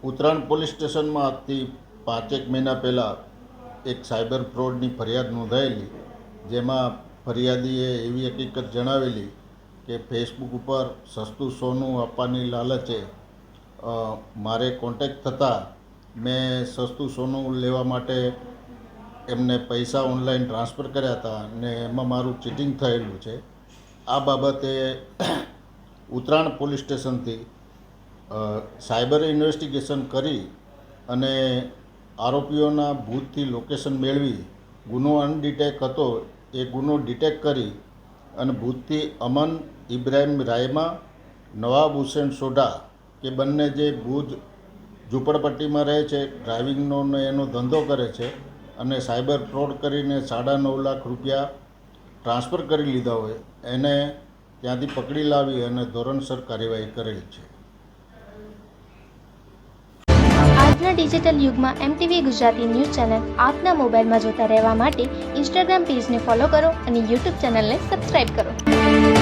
Uttarayan police સ્ટેશનમાં આજથી 5 મહિના પહેલાં એક સાયબર ફ્રોડની ફરિયાદ નોંધાયેલી, જેમાં ફરિયાદીએ એવી હકીકત જણાવેલી કે ફેસબુક ઉપર સસ્તું સોનું આપવાની લાલચે મારે કોન્ટેક્ટ થતાં મેં સસ્તું સોનું લેવા માટે એમને પૈસા ઓનલાઈન ટ્રાન્સફર કર્યા હતા અને એમાં મારું ચીટિંગ થયેલું છે. આ બાબતે ઉત્તરાયણ પોલીસ સ્ટેશનથી સાયબર ઇન્વેસ્ટિગેશન કરી અને આરોપીઓના ભૂતથી લોકેશન મેળવી ગુનો અનડિટેક હતો એ ગુનો ડિટેક્ટ કરી અને ભૂતથી અમન ઇબ્રાહિમ રાયમા, નવાબ હુસેન સોઢા કે બંને જે ભુજ ઝૂંપડપટ્ટીમાં રહે છે, ડ્રાઇવિંગનો ને એનો ધંધો કરે છે અને સાયબર ફ્રોડ કરીને 9.5 લાખ રૂપિયા ટ્રાન્સફર કરી લીધા હોય એને ત્યાંથી પકડી લાવી અને ધોરણસર કાર્યવાહી કરેલી છે. આજના ડિજિટલ યુગમાં MTV ગુજરાતી ન્યૂઝ ચેનલ આપના મોબાઈલમાં જોતા રહેવા માટે ઇન્સ્ટાગ્રામ પેજને ફોલો કરો અને યુટ્યુબ ચેનલને સબસ્ક્રાઇબ કરો.